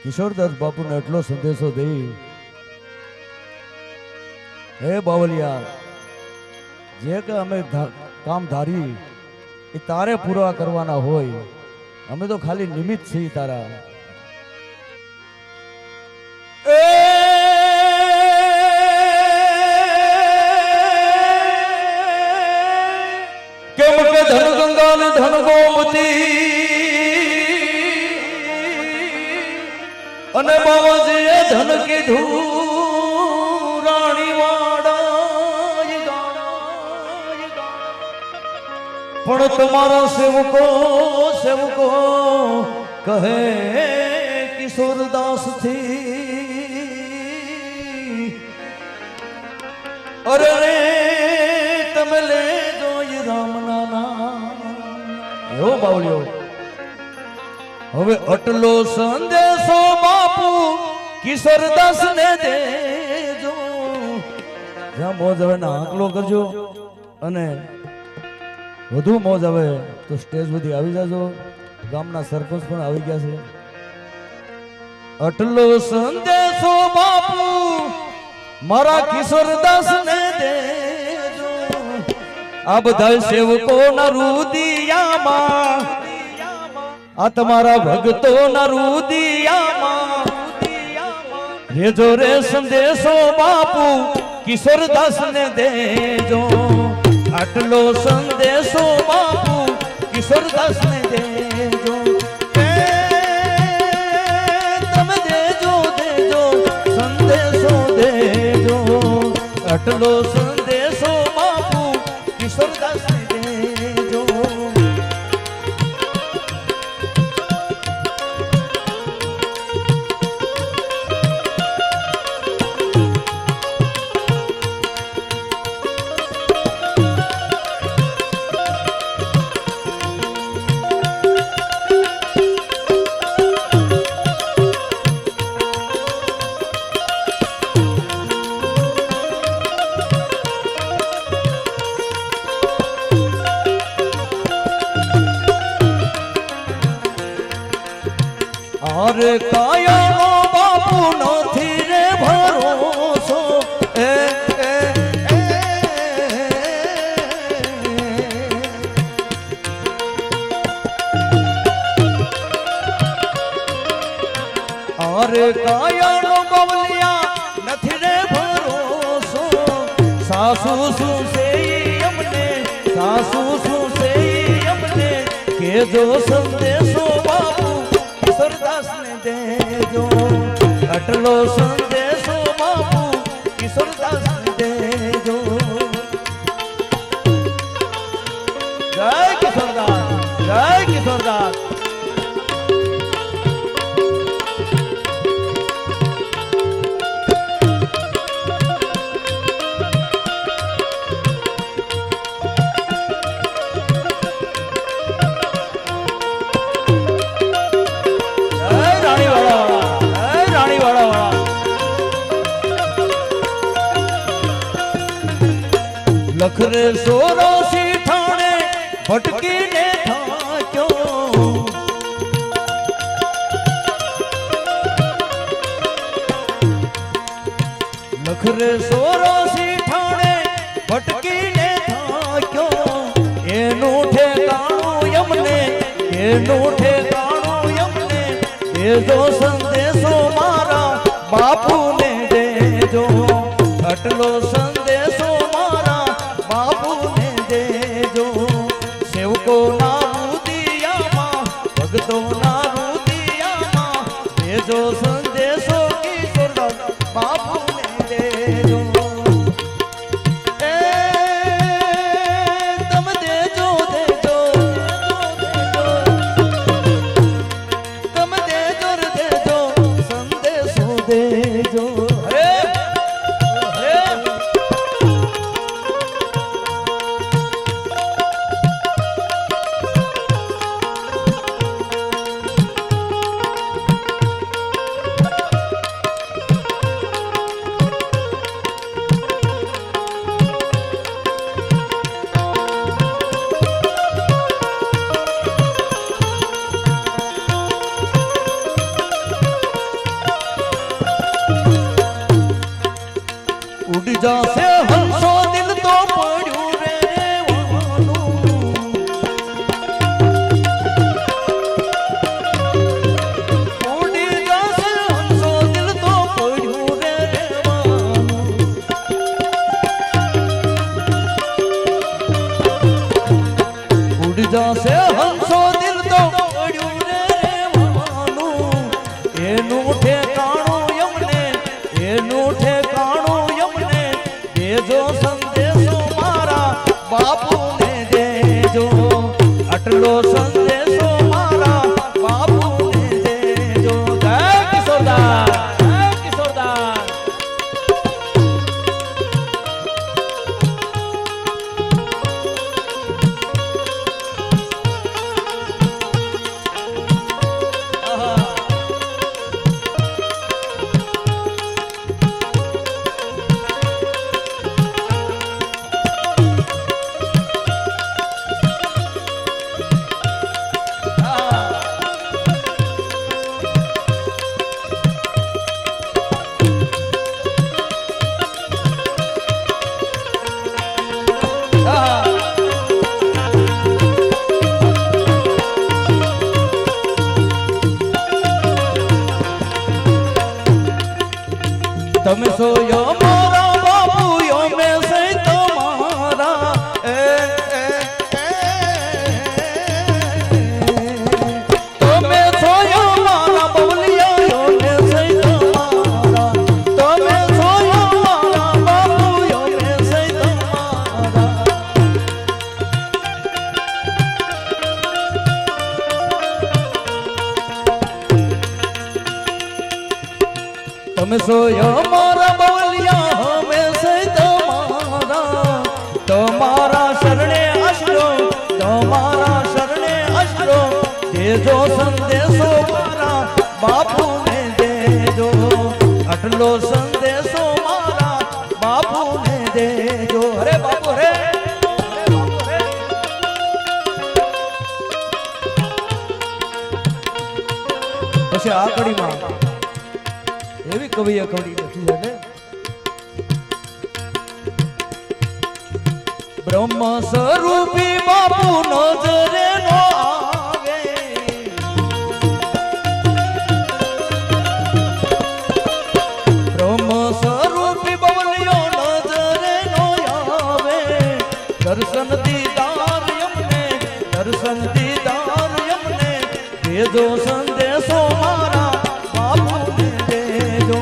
કિશોરદાસ બાપુને એટલો સંદેશો દઈ, હે બાવલિયા, જે કે અમે કામ ધારી એ તારે પૂરા કરવાના હોય, અમે તો ખાલી નિમિત્ત છીએ તારા. કેમ કે ધન ગંગા ને ધન ગોમતી અને બાવાજીએ ધન કીધું રાણી વાડા, પણ તમારા સેવકો સેવકો કહે કિશોરદાસ થી, અરે રે તમે લેજો રામના નામ. એવો બાવળિયો હવે અટલો સંદેશો બાપુ કિશોરદાસ ને દેજો. જ્યાં મોજ આવે ને આંકલો કરજો, અને વધુ મોજ આવે તો સ્ટેજ બધી આવી જાજો. ગામના સરપંચ પણ આવી ગયા છે. અટલો સંદેશો બાપુ મારા કિશોરદાસ ને દેજો. આ બધા સેવકોના રુદિયામાં, આ તમારા ભક્તોના રુદિયામાં રેજો રે સંદેશો બાપુ કિશોરદાસ ને દેજો. આટલો સંદેશો બાપુ કિશોરદાસ ને દેજો. તમે દેજો દેજો સંદેશો દેજો. આટલો સંદેશો બાપુ કિશોરદાસ ને દેજો. અરે કાયાનો બાપુ નથી રે ભરોસો. અરે કાયાનો બાવલિયા નથી રે ભરોસો. સાસુ શું છે અમને, સાસુ શું છે અમને કેજો સંદેશો બાપુ કિશોરદાસ ને દેજો. આટલો સંદેશો બાપુ કિશોરદાસ ને દેજો. જય કિશોરદાસ, જય કિશોરદાસ. લખરે સોરાસી ઠાણે ભટકીને થાક્યો. લખરે સોરાસી ઠાણે ભટકીને થાક્યો. એનું ઠેકાણું યમને, એનું ઠેકાણું યમને દેજો સંદેશો મારા બાપુને દેજો. આટલો સંદેશો બાપુને દેજો. સેવકોના રુદિયામાં, ભક્તોના રુદિયામાં દેજો સંદેશો કિશોરદાસ બાપુને દેજો. તમે દેજો દેજો તમે દેજો રે દેજો સંદેશો દેજો. જશે હંસો દિલ તો પડ્યું રે રેવાનું એનું ઠેકાણું યમને એનું ઠેકાણું યમને દેજો સંદેશો મારા બાપુને દેજો આટલો સંદેશો મારા બાપુને દેજો જય કિશોરદાસ જય કિશોરદાસ તમે સોયો મારા બાપુ યો મે સે તમારા તમે સોયો મારા બવલિયા યો મે સે તમારા તમે સોયો મારા બાપુ યો મે સે તમારા તમે સોયો મારા બવલિયા હમે સે તમારા તમારા શરણે અશરો તમારા શરણે અશરો દેજો સંદેશો મારા બાપુને દેજો આટલો સંદેશો મારા બાપુને દેજો અરે બાપુ રે પછી આ કડીમાં એવી કવિએ કવિ લખી છે ને બ્રહ્મ સ્વરૂપી બાપુ નજરે નો આવે બ્રહ્મ સ્વરૂપી બવલિયો નજરે નો આવે દર્શન દીદાર યમને દર્શન દીદાર યમને દેજો સંદેશો મારા બાપુને દેજો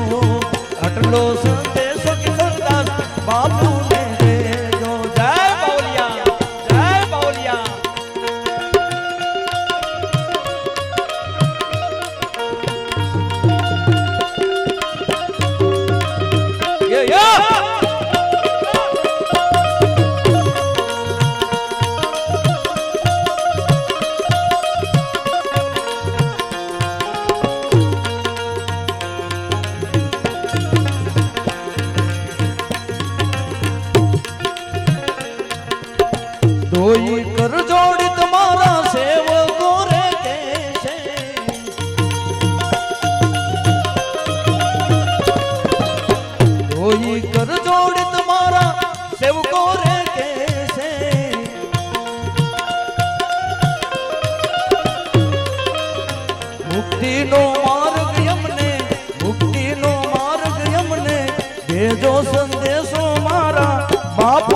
આટલો સંદેશો કિશોરદાસ બાપુને દેજો જય બાવલિયા જય બાવલિયા દોઈ કર જોડી તમારા સેવકો રે કેશે દોઈ કર જોડી તમારા સેવકો રે કેશે મુક્તિનો માર્ગ યમને મુક્તિનો માર્ગ યમને દેજો સંદેશો મારા બાપ